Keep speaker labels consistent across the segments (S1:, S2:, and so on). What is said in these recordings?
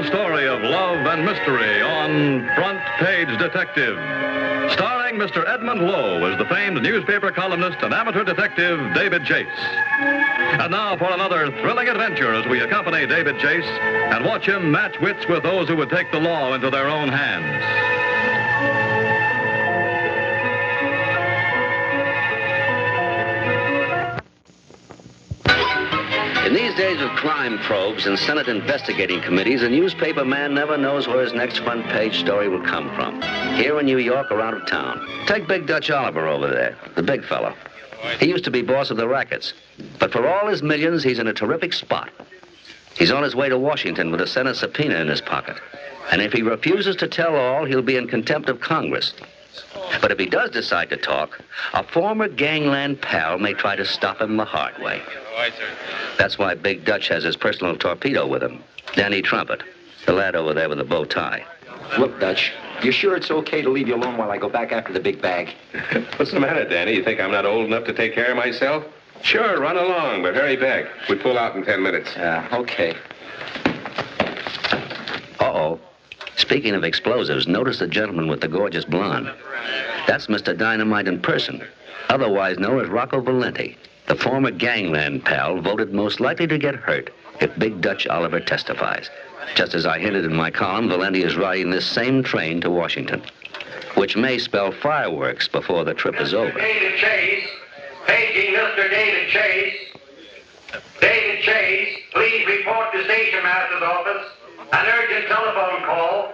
S1: new story of love and mystery on Front Page Detective. Starring Mr. Edmund Lowe as the famed newspaper columnist and amateur detective David Chase. And now for another thrilling adventure as we accompany David Chase and watch him match wits with those who would take the law into their own hands.
S2: In these days of crime probes and Senate investigating committees, a newspaper man never knows where his next front page story will come from. Here in New York or out of town. Take Big Dutch Oliver over there, the big fellow. He used to be boss of the rackets. But for all his millions, he's in a terrific spot. He's on his way to Washington with a Senate subpoena in his pocket. And if he refuses to tell all, he'll be in contempt of Congress. But if he does decide to talk, a former gangland pal may try to stop him the hard way. That's why Big Dutch has his personal torpedo with him, Danny Trumpet, the lad over there with the bow tie.
S3: Look, Dutch, you sure it's okay to leave you alone while I go back after the big bag?
S4: What's the matter, Danny? You think I'm not old enough to take care of myself? Sure, run along, but hurry back. We pull out in 10 minutes.
S3: Okay.
S2: Uh-oh. Speaking of explosives, notice the gentleman with the gorgeous blonde. That's Mr. Dynamite in person, otherwise known as Rocco Valenti, the former gangland pal voted most likely to get hurt if Big Dutch Oliver testifies. Just as I hinted in my column, Valenti is riding this same train to Washington, which may spell fireworks before the trip is over.
S5: David Chase, paging Mr. David Chase. David Chase, please report to Station Master's office. An urgent telephone call.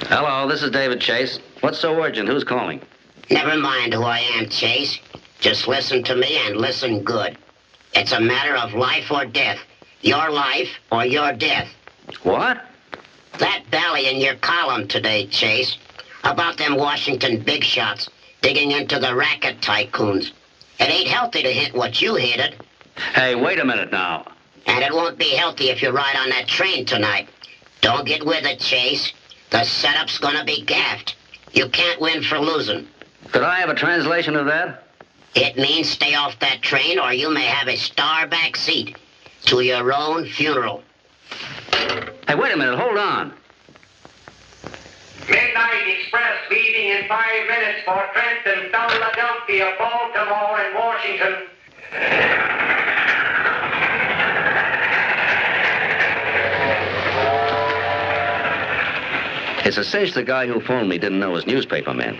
S2: Hello, this is David Chase. What's so urgent? Who's calling?
S6: Never mind who I am, Chase. Just listen to me and listen good. It's a matter of life or death. Your life or your death.
S2: What?
S6: That bally in your column today, Chase, about them Washington big shots digging into the racket tycoons. It ain't healthy to hit what you hinted.
S2: Hey, wait a minute now.
S6: And it won't be healthy if you ride on that train tonight. Don't get with it, Chase. The setup's gonna be gaffed. You can't win for losing.
S2: Could I have a translation of that?
S6: It means stay off that train or you may have a star-back seat to your own funeral.
S2: Hey, wait a minute, hold on.
S5: Midnight Express leaving in 5 minutes for Trenton, Philadelphia, Baltimore, and Washington.
S2: It's a cinch the guy who phoned me didn't know his newspaper man.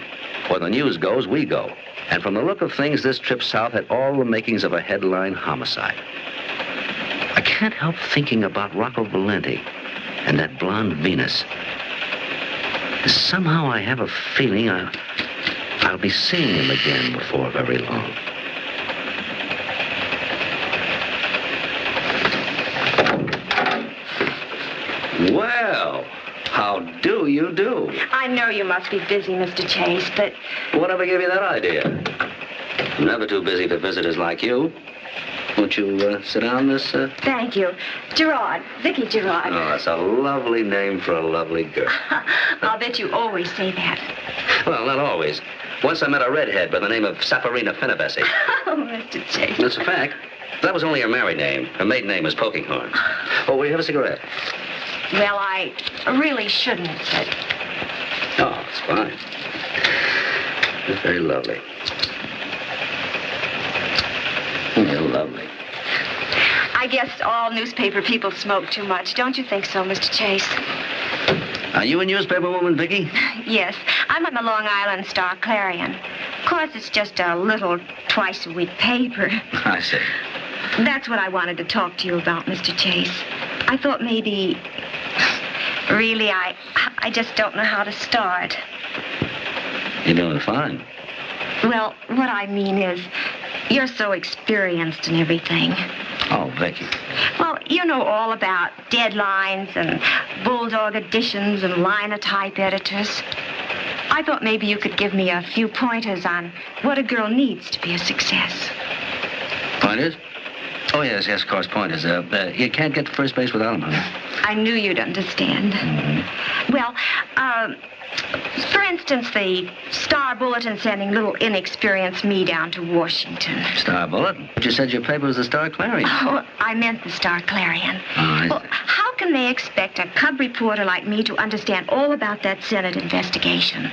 S2: Where the news goes, we go. And from the look of things, this trip south had all the makings of a headline homicide. I can't help thinking about Rocco Valenti and that blonde Venus. Somehow I have a feeling I'll be seeing him again before very long. Well, how do you do?
S7: I know you must be busy, Mr. Chase, but...
S2: Whatever gave you that idea? I'm never too busy for visitors like you. Won't you sit down, Miss...
S7: Thank you. Gerard. Vicky Gerard.
S2: Oh, that's a lovely name for a lovely girl.
S7: I'll bet you always say that.
S2: Well, not always. Once I met a redhead by the name of Safarina Finabessi.
S7: Oh, Mr. Chase.
S2: That's a fact. That was only her married name. Her maiden name was Pokinghorn. Oh, will you have a cigarette?
S7: Well, I really shouldn't, but...
S2: Oh, it's fine. It's very lovely. You're lovely.
S7: I guess all newspaper people smoke too much. Don't you think so, Mr. Chase?
S2: Are you a newspaper woman, Vicky?
S7: Yes. I'm on the Long Island Star-Clarion. Of course, it's just a little twice-a-week paper.
S2: I see.
S7: That's what I wanted to talk to you about, Mr. Chase. I thought maybe... Really, I just don't know how to start.
S2: You're doing fine.
S7: Well, what I mean is, you're so experienced and everything.
S2: Oh, Vicky.
S7: Well, you know all about deadlines and bulldog editions and linotype editors. I thought maybe you could give me a few pointers on what a girl needs to be a success.
S2: Pointers? Oh, yes, of course, pointers. You can't get to first base without them, honey.
S7: I knew you'd understand.
S2: Mm-hmm.
S7: Well, for instance, the Star Bulletin sending little inexperienced me down to Washington.
S2: Star Bulletin? But you said your paper was the Star-Clarion.
S7: Oh, I meant the Star-Clarion.
S2: Oh, I see.
S7: Well, how can they expect a cub reporter like me to understand all about that Senate investigation?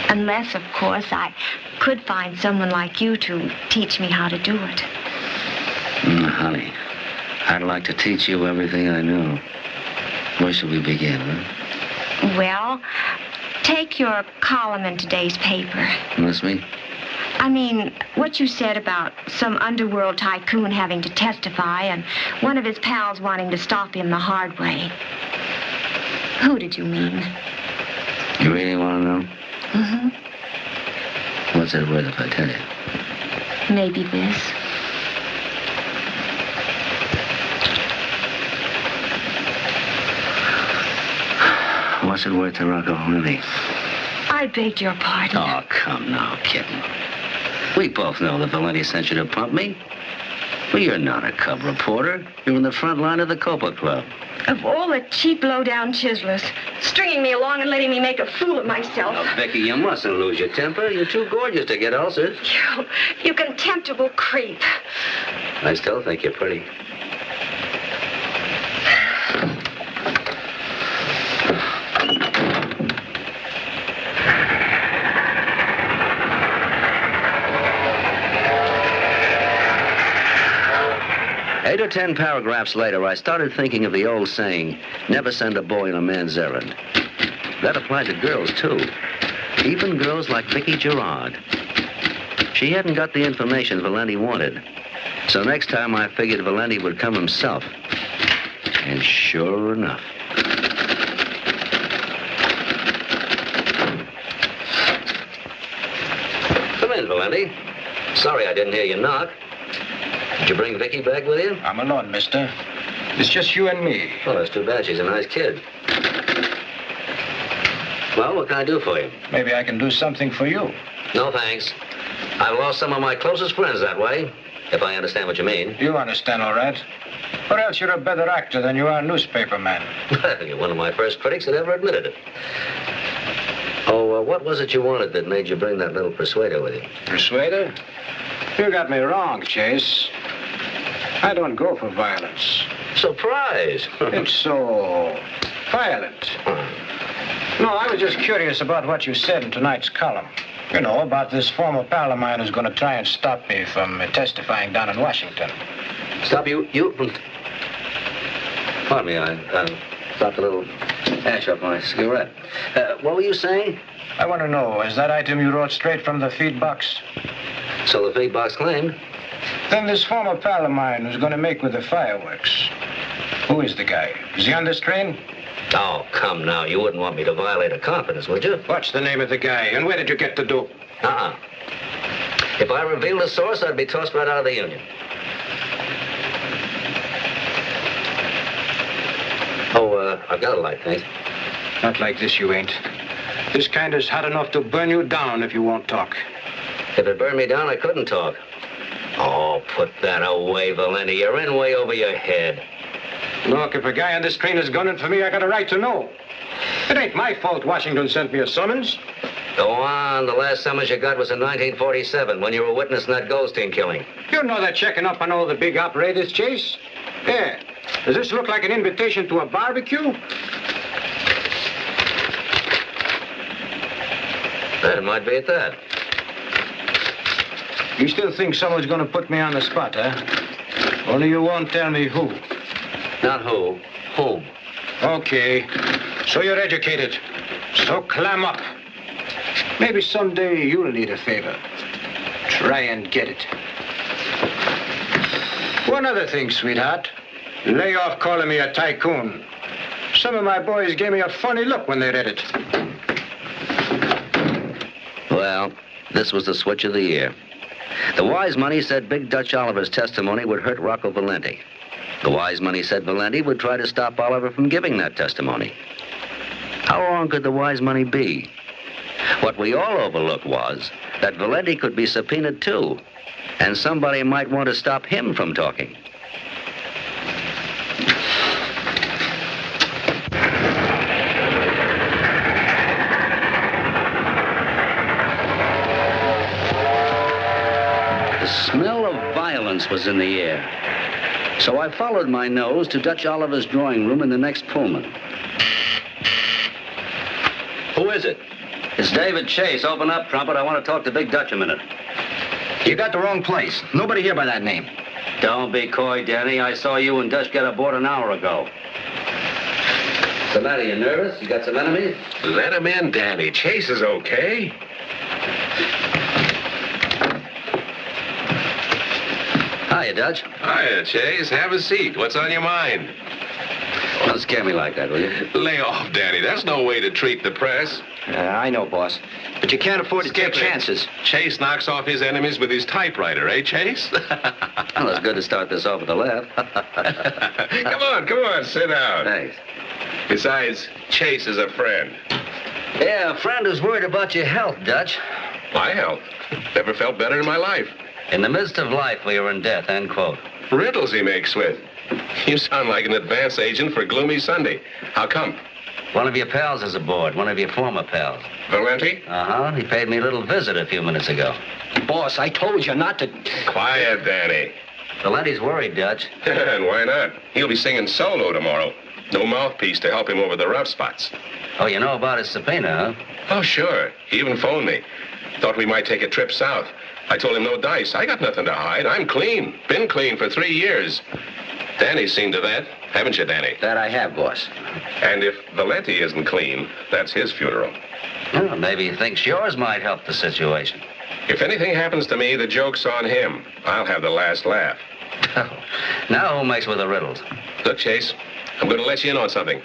S7: Unless, of course, I could find someone like you to teach me how to do it.
S2: Honey, I'd like to teach you everything I know. Where should we begin, huh?
S7: Well, take your column in today's paper.
S2: Miss me?
S7: I mean, what you said about some underworld tycoon having to testify and one of his pals wanting to stop him the hard way. Who did you mean?
S2: You really want to know?
S7: Mm-hmm.
S2: What's it worth if I tell you?
S7: Maybe this.
S2: What's it worth to Rocco Valenti?
S7: I beg your pardon.
S2: Oh, come now, kitten. We both know that Valenti sent you to pump me. Well, you're not a cub reporter. You're in the front line of the Copa Club.
S7: Of all the cheap, low-down chiselers, stringing me along and letting me make a fool of myself.
S2: Now, Vicky, you mustn't lose your temper. You're too gorgeous to get ulcers.
S7: You contemptible creep.
S2: I still think you're pretty. Eight or 10 paragraphs later, I started thinking of the old saying, never send a boy on a man's errand. That applied to girls, too. Even girls like Vicky Gerard. She hadn't got the information Valenti wanted. So next time I figured Valenti would come himself. And sure enough. Come in, Valenti. Sorry I didn't hear you knock. Did you bring Vicky back with you?
S8: I'm alone, mister. It's just you and me.
S2: Oh, that's too bad. She's a nice kid. Well, what can I do for you?
S8: Maybe I can do something for you.
S2: No, thanks. I've lost some of my closest friends that way, if I understand what you mean.
S8: You understand, all right. Or else you're a better actor than you are a newspaperman.
S2: You're one of my first critics that ever admitted it. Oh, what was it you wanted that made you bring that little persuader with you?
S8: Persuader? You got me wrong, Chase. I don't go for violence.
S2: Surprise!
S8: It's so violent. No, I was just curious about what you said in tonight's column. You know, about this former pal of mine who's going to try and stop me from testifying down in Washington.
S2: Stop you from... Pardon me, I dropped a little ash off my cigarette. What were you saying?
S8: I want to know, is that item you wrote straight from the feed box?
S2: So the feed box claimed?
S8: Then this former pal of mine who's going to make with the fireworks. Who is the guy? Is he on this train?
S2: Oh, come now. You wouldn't want me to violate a confidence, would you?
S8: What's the name of the guy, and where did you get the dope?
S2: If I revealed the source, I'd be tossed right out of the union. Oh, I've got a light, thanks.
S8: Not like this, you ain't. This kind is hot enough to burn you down if you won't talk.
S2: If it burned me down, I couldn't talk. Oh, put that away, Valenti. You're in way over your head.
S8: Look, if a guy on this train is gunning for me, I got a right to know. It ain't my fault Washington sent me a summons.
S2: Go on. The last summons you got was in 1947 when you were witnessing that Goldstein killing.
S8: You know they're checking up on all the big operators, Chase. Yeah. Does this look like an invitation to a barbecue?
S2: It might be at that.
S8: You still think someone's going to put me on the spot, huh? Only you won't tell me who.
S2: Not who. Whom?
S8: Okay. So you're educated. So clam up. Maybe someday you'll need a favor. Try and get it. One other thing, sweetheart. Lay off calling me a tycoon. Some of my boys gave me a funny look when they read it.
S2: Well, this was the switch of the year. The wise money said Big Dutch Oliver's testimony would hurt Rocco Valenti. The wise money said Valenti would try to stop Oliver from giving that testimony. How wrong could the wise money be? What we all overlooked was that Valenti could be subpoenaed too, and somebody might want to stop him from talking. The smell of violence was in the air. So I followed my nose to Dutch Oliver's drawing room in the next Pullman.
S3: Who is it?
S2: It's David Chase. Open up, Trumpet. I want to talk to Big Dutch a minute.
S3: You got the wrong place. Nobody here by that name.
S2: Don't be coy, Danny. I saw you and Dutch get aboard an hour ago. What's the matter? You nervous? You got some enemies?
S4: Let him in, Danny. Chase is okay.
S2: Hiya, Dutch.
S4: Hiya, Chase. Have a seat. What's on your mind?
S2: Don't scare me like that, will you?
S4: Lay off, Danny. That's no way to treat the press.
S3: I know, boss. But you can't afford to take chances.
S4: Chase knocks off his enemies with his typewriter, eh, Chase?
S2: Well, it's good to start this off with a laugh.
S4: Come on, sit down.
S2: Thanks.
S4: Besides, Chase is a friend.
S2: Yeah, a friend who's worried about your health, Dutch.
S4: My health. Never felt better in my life.
S2: In the midst of life, we are in death, end quote.
S4: Riddles he makes with. You sound like an advance agent for Gloomy Sunday. How come?
S2: One of your pals is aboard, one of your former pals.
S4: Valenti?
S2: Uh-huh. He paid me a little visit a few minutes ago.
S3: Boss, I told you not to...
S4: Quiet, Danny.
S2: Valenti's worried, Dutch.
S4: And why not? He'll be singing solo tomorrow. No mouthpiece to help him over the rough spots.
S2: Oh, you know about his subpoena, huh?
S4: Oh, sure. He even phoned me. Thought we might take a trip south. I told him no dice. I got nothing to hide. I'm clean. Been clean for 3 years. Danny's seen to that. Haven't you, Danny?
S3: That I have, boss.
S4: And if Valenti isn't clean, that's his funeral.
S2: Well, maybe he thinks yours might help the situation.
S4: If anything happens to me, the joke's on him. I'll have the last laugh.
S2: Now who makes with the riddles?
S4: Look, Chase, I'm going to let you in on something.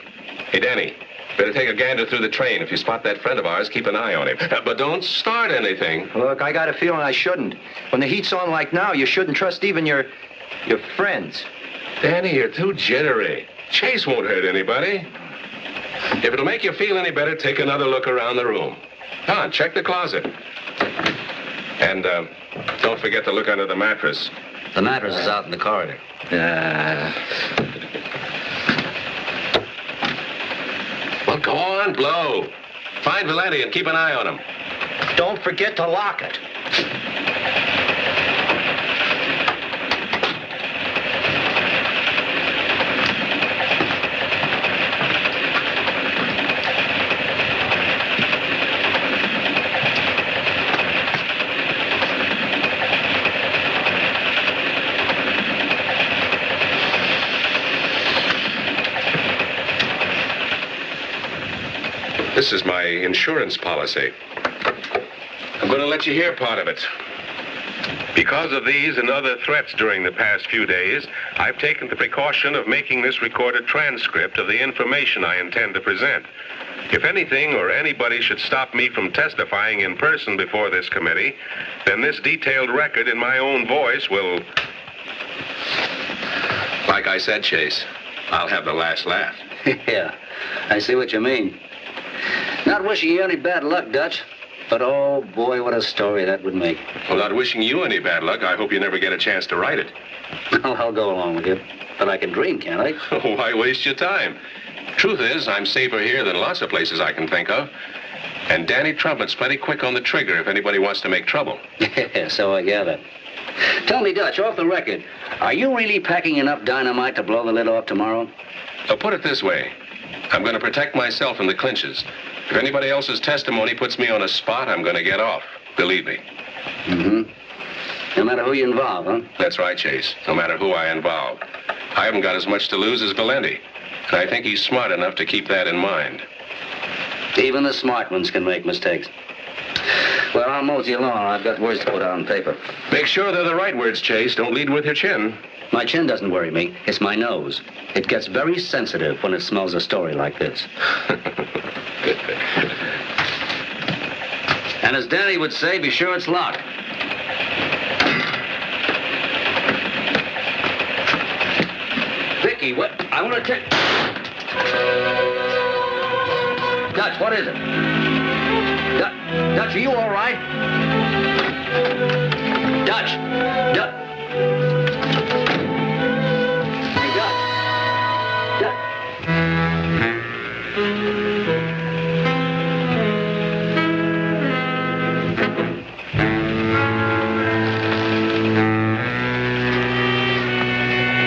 S4: Hey, Danny, better take a gander through the train. If you spot that friend of ours, keep an eye on him. But don't start anything.
S3: Look, I got a feeling I shouldn't. When the heat's on like now, you shouldn't trust even your friends.
S4: Danny, you're too jittery. Chase won't hurt anybody. If it'll make you feel any better, take another look around the room. Come on, check the closet. And don't forget to look under the mattress.
S2: The mattress is out in the corridor.
S4: Well, go on, blow. Find Valenti and keep an eye on him.
S3: Don't forget to lock it.
S4: This is my insurance policy. I'm going to let you hear part of it. Because of these and other threats during the past few days, I've taken the precaution of making this recorded transcript of the information I intend to present. If anything or anybody should stop me from testifying in person before this committee, then this detailed record in my own voice will... Like I said, Chase, I'll have the last laugh.
S2: Yeah, I see what you mean. Not wishing you any bad luck, Dutch. But, oh, boy, what a story that would make.
S4: Well, not wishing you any bad luck. I hope you never get a chance to write it.
S2: Well, I'll go along with you. But I can dream, can't I?
S4: Why waste your time? Truth is, I'm safer here than lots of places I can think of. And Danny Trumpet's plenty quick on the trigger if anybody wants to make trouble.
S2: Yeah, so I gather. Tell me, Dutch, off the record, are you really packing enough dynamite to blow the lid off tomorrow?
S4: I'll put it this way. I'm going to protect myself in the clinches. If anybody else's testimony puts me on a spot, I'm going to get off. Believe me.
S2: Mm-hmm. No matter who you involve, huh?
S4: That's right, Chase. No matter who I involve. I haven't got as much to lose as Valenti. And I think he's smart enough to keep that in mind.
S2: Even the smart ones can make mistakes. Well, I'll mosey along. I've got words to put out on paper.
S4: Make sure they're the right words, Chase. Don't lead with your chin.
S2: My chin doesn't worry me. It's my nose. It gets very sensitive when it smells a story like this. And as Danny would say, be sure it's locked. Vicky, what? I want to take... Dutch, what is it? Dutch, are you all right? Dutch! Hey, Dutch!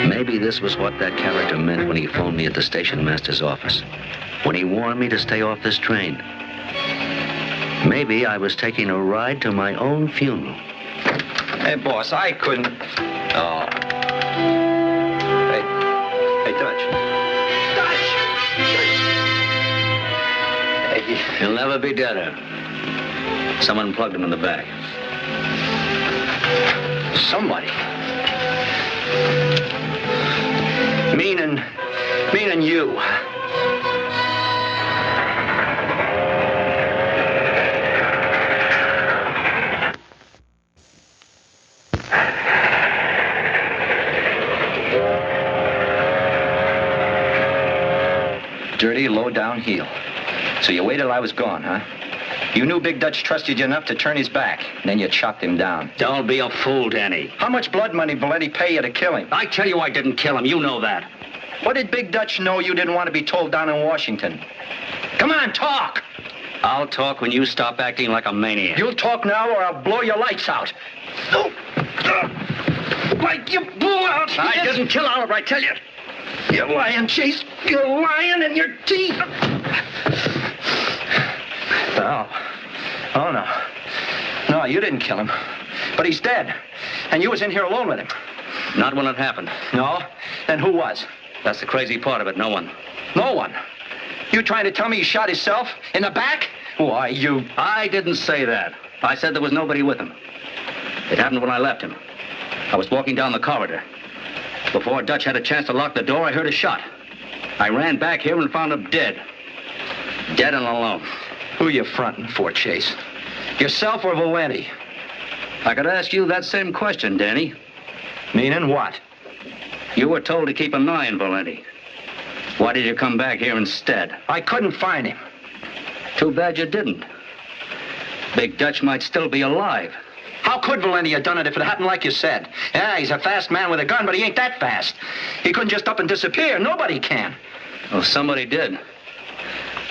S2: Maybe this This was what that character meant when he phoned me at the station master's office. When he warned me to stay off this train. Maybe I was taking a ride to my own funeral.
S3: Hey, boss, I couldn't... Oh. Hey, Dutch. Hey.
S2: He'll never be deader. Someone plugged him in the back.
S3: Somebody. Meaning you. Dirty, low-down heel. So you waited till I was gone, huh? You knew Big Dutch trusted you enough to turn his back, and then you chopped him down.
S2: Don't be a fool, Danny.
S3: How much blood money Valenti pay you to kill him?
S2: I tell you I didn't kill him. You know that.
S3: What did Big Dutch know you didn't want to be told down in Washington? Come on, talk!
S2: I'll talk when you stop acting like a maniac.
S3: You'll talk now or I'll blow your lights out. Like you blew out.
S2: I didn't kill Oliver, I tell you.
S3: You're lying, Chase. You're lying in your teeth. Oh, no. No, you didn't kill him. But he's dead. And you was in here alone with him.
S2: Not when it happened.
S3: No? Then who was?
S2: That's the crazy part of it. No one.
S3: No one? You trying to tell me he shot himself? In the back? Why, you...
S2: I didn't say that. I said there was nobody with him. It happened when I left him. I was walking down the corridor. Before Dutch had a chance to lock the door, I heard a shot. I ran back here and found him dead. Dead and alone.
S3: Who you fronting for, Chase? Yourself or Valenti?
S2: I could ask you that same question, Danny.
S3: Meaning what?
S2: You were told to keep an eye on Valenti. Why did you come back here instead?
S3: I couldn't find him.
S2: Too bad you didn't. Big Dutch might still be alive.
S3: How could Valenti have done it if it happened like you said? Yeah, he's a fast man with a gun, but he ain't that fast. He couldn't just up and disappear. Nobody can.
S2: Well, somebody did.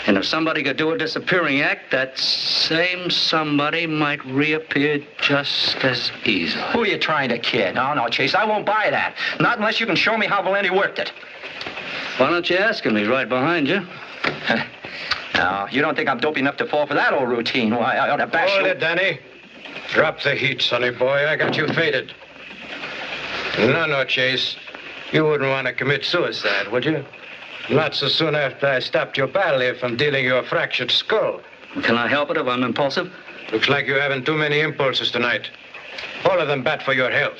S2: And if somebody could do a disappearing act, that same somebody might reappear just as easily.
S3: Who are you trying to kid? No, Chase, I won't buy that. Not unless you can show me how Valenti worked it.
S2: Why don't you ask him? He's right behind you.
S3: No, you don't think I'm dope enough to fall for that old routine? Why, I ought to bash you.
S8: Hold it, Danny. Drop the heat, sonny boy. I got you faded. No, Chase. You wouldn't want to commit suicide, would you? Not so soon after I stopped your pal here from dealing you a fractured skull.
S2: Can I help it if I'm impulsive?
S8: Looks like you're having too many impulses tonight. All of them bad for your health.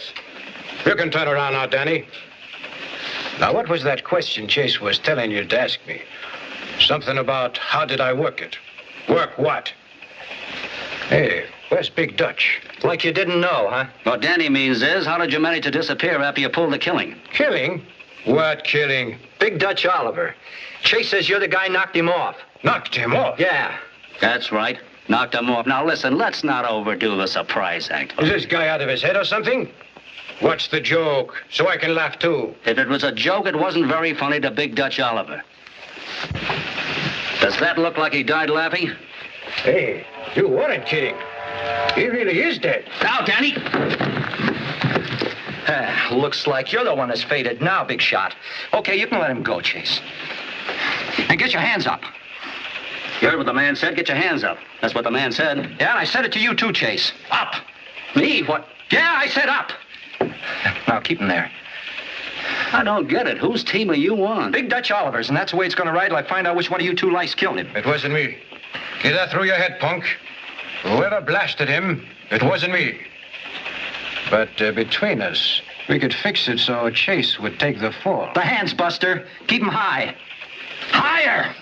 S8: You can turn around now, Danny. Now, what was that question Chase was telling you to ask me? Something about how did I work it? Work what? Hey, where's Big Dutch?
S3: Like you didn't know, huh?
S2: What Danny means is, how did you manage to disappear after you pulled the killing?
S8: Killing? What killing?
S3: Big Dutch Oliver. Chase says you're the guy knocked him off.
S8: Knocked him off?
S3: Yeah.
S2: That's right. Knocked him off. Now listen, let's not overdo the surprise act.
S8: Is this guy out of his head or something? What's the joke? So I can laugh too.
S2: If it was a joke, it wasn't very funny to Big Dutch Oliver. Does that look like he died laughing?
S8: Hey, you weren't kidding. He really is dead.
S2: Now, Danny!
S3: Looks like you're the one that's faded now, Big Shot. Okay, you can let him go, Chase. And get your hands up.
S2: You heard what the man said? Get your hands up. That's what the man said.
S3: Yeah, and I said it to you too, Chase. Up.
S2: Me? What?
S3: Yeah, I said up. Now, keep him there.
S2: I don't get it. Whose team are you on?
S3: Big Dutch Oliver's, and that's the way it's going to ride till I find out which one of you two lice killed him.
S8: It wasn't me. Get that through your head, punk. Whoever blasted him, it wasn't me. But between us, we could fix it so Chase would take the fall.
S3: The hands, Buster. Keep him high. Higher!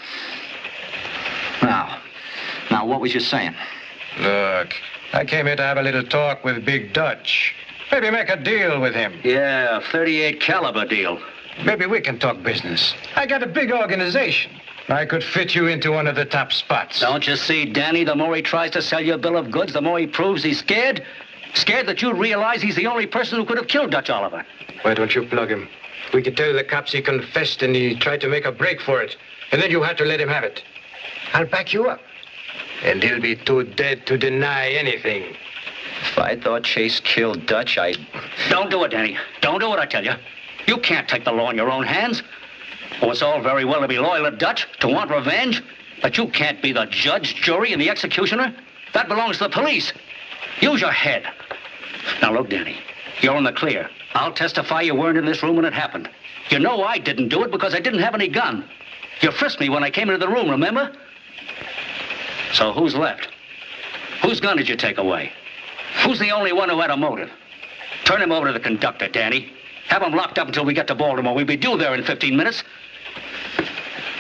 S3: Now, what was you saying?
S8: Look, I came here to have a little talk with Big Dutch. Maybe make a deal with him.
S2: Yeah, 38 caliber deal.
S8: Maybe we can talk business. I got a big organization. I could fit you into one of the top spots.
S2: Don't you see, Danny, the more he tries to sell you a bill of goods, the more he proves he's scared. Scared that you'd realize he's the only person who could have killed Dutch Oliver.
S8: Why don't you plug him? We could tell the cops he confessed and he tried to make a break for it. And then you had to let him have it. I'll back you up. And he'll be too dead to deny anything.
S3: If I thought Chase killed Dutch, I'd...
S2: Don't do it, Danny. Don't do it, I tell you.
S9: You can't take the law in your own hands. Oh, it's all very well to be loyal to Dutch, to want revenge, but you can't be the judge, jury, and the executioner. That belongs to the police. Use your head. Now, look, Danny, you're in the clear. I'll testify you weren't in this room when it happened. You know I didn't do it because I didn't have any gun. You frisked me when I came into the room, remember? So who's left? Whose gun did you take away? Who's the only one who had a motive? Turn him over to the conductor, Danny. Have him locked up until we get to Baltimore. We'll be due there in 15 minutes.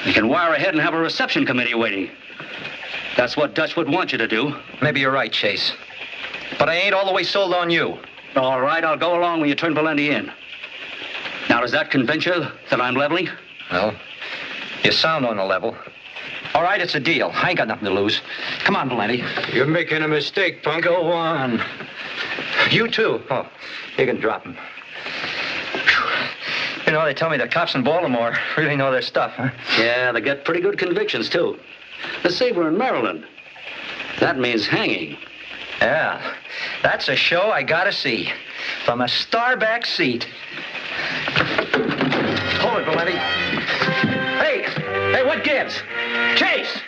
S9: You can wire ahead and have a reception committee waiting. That's what Dutch would want you to do.
S3: Maybe you're right, Chase. But I ain't all the way sold on you.
S9: All right, I'll go along when you turn Valenti in. Now, does that convince you that I'm leveling?
S3: Well, you sound on the level. All right, it's a deal. I ain't got nothing to lose. Come on, Valenti.
S8: You're making a mistake, punk.
S3: Go on. You too. Oh, you can drop him. You know, they tell me the cops in Baltimore really know their stuff, huh?
S9: Yeah, they get pretty good convictions, too. Let's say we're in Maryland. That means hanging.
S3: Yeah, that's a show I gotta see. From a starback seat. Hold it, Valenti. Hey, what gives? Chase!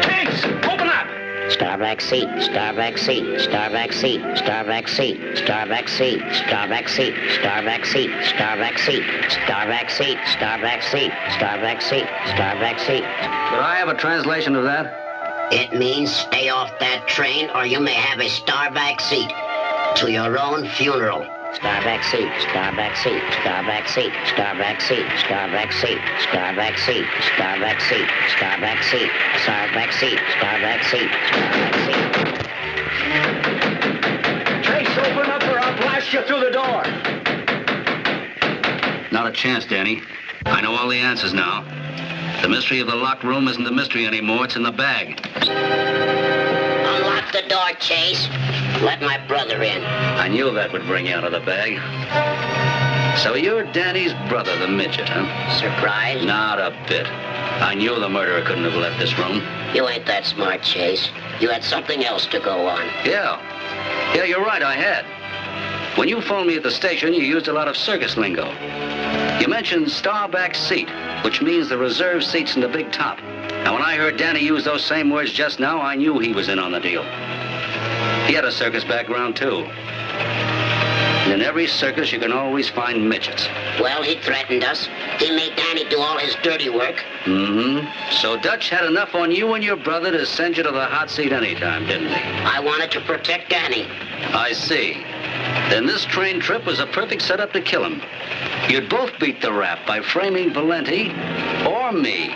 S3: Chase, open up!
S6: Starback seat, starback seat, starback seat, starback seat, starback seat, starback seat, starback seat, starback seat, starback seat, starback seat, starback seat, starback seat.
S9: Could I have a translation of that?
S6: It means stay off that train or you may have a starback seat to your own funeral. Starback seat, starback seat, starback seat, starback seat, starback seat, starback seat, starback seat, starback seat, starback seat, starback seat, starback seat.
S3: Chase, open up or I'll blast you through the door.
S9: Not a chance, Danny. I know all the answers now. The mystery of the locked room isn't a mystery anymore. It's in the bag.
S6: Unlock the door, Chase. Let my brother in.
S9: I knew that would bring you out of the bag. So you're Danny's brother, the midget, huh?
S6: Surprised?
S9: Not a bit. I knew the murderer couldn't have left this room.
S6: You ain't that smart, Chase. You had something else to go on.
S9: Yeah, you're right, I had. When you phoned me at the station, you used a lot of circus lingo. You mentioned starback seat, which means the reserved seats in the big top. Now, when I heard Danny use those same words just now, I knew he was in on the deal. He had a circus background, too. And in every circus, you can always find midgets.
S6: Well, he threatened us. He made Danny do all his dirty work.
S9: Mm-hmm. So Dutch had enough on you and your brother to send you to the hot seat anytime, didn't he?
S6: I wanted to protect Danny.
S9: I see. Then this train trip was a perfect setup to kill him. You'd both beat the rap by framing Valenti or me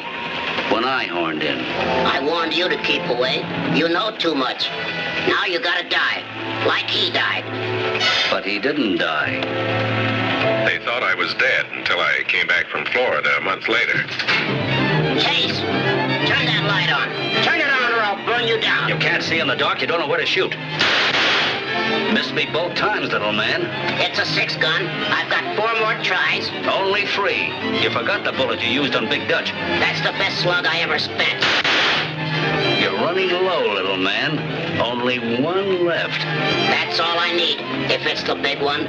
S9: when I horned in.
S6: I warned you to keep away. You know too much. Now you gotta die, like he died.
S9: But he didn't die.
S4: They thought I was dead until I came back from Florida a month later.
S6: Chase, turn that light on. Turn it on or I'll burn you down.
S9: You can't see in the dark. You don't know where to shoot. Missed me both times, little man.
S6: It's a 6-gun. I've got 4 more tries.
S9: Only 3. You forgot the bullet you used on Big Dutch.
S6: That's the best slug I ever spent.
S9: You're running low, little man. Only 1 left.
S6: That's all I need, if it's the big one.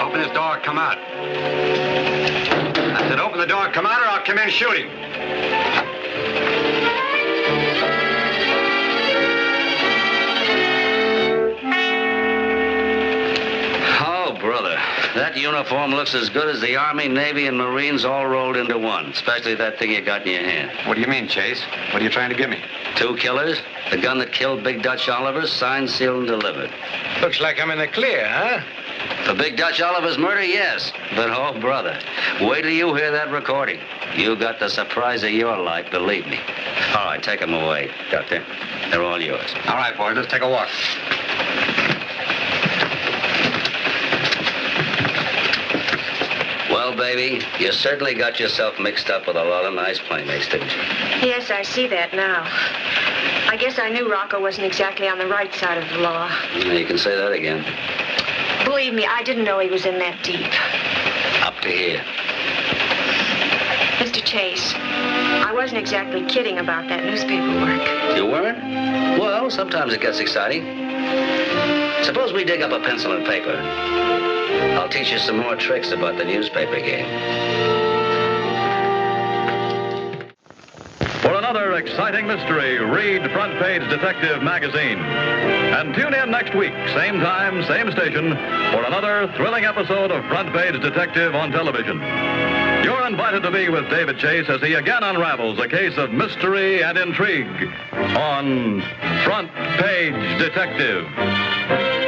S8: Open this door, come out. I said open the door, come out, or I'll come in shooting.
S9: Oh, brother. That uniform looks as good as the Army, Navy, and Marines all rolled into one, especially that thing you got in your hand.
S8: What do you mean, Chase? What are you trying to give me?
S9: 2 killers, the gun that killed Big Dutch Oliver, signed, sealed, and delivered.
S8: Looks like I'm in the clear, huh?
S9: For Big Dutch Oliver's murder, yes. But, oh, brother, wait till you hear that recording. You got the surprise of your life, believe me. All right, take them away, Doctor. They're all yours.
S8: All right, boys, let's take a walk.
S9: Well, baby, you certainly got yourself mixed up with a lot of nice playmates, didn't you?
S7: Yes, I see that now. I guess I knew Rocco wasn't exactly on the right side of the law.
S9: Yeah, you can say that again.
S7: Believe me, I didn't know he was in that deep.
S9: Up to here.
S7: Mr. Chase, I wasn't exactly kidding about that newspaper work.
S9: You weren't? Well, sometimes it gets exciting.
S2: Suppose we dig up a pencil and paper. I'll teach you some more tricks about the newspaper game.
S1: For another exciting mystery, read Front Page Detective magazine. And tune in next week, same time, same station, for another thrilling episode of Front Page Detective on television. You're invited to be with David Chase as he again unravels a case of mystery and intrigue on Front Page Detective.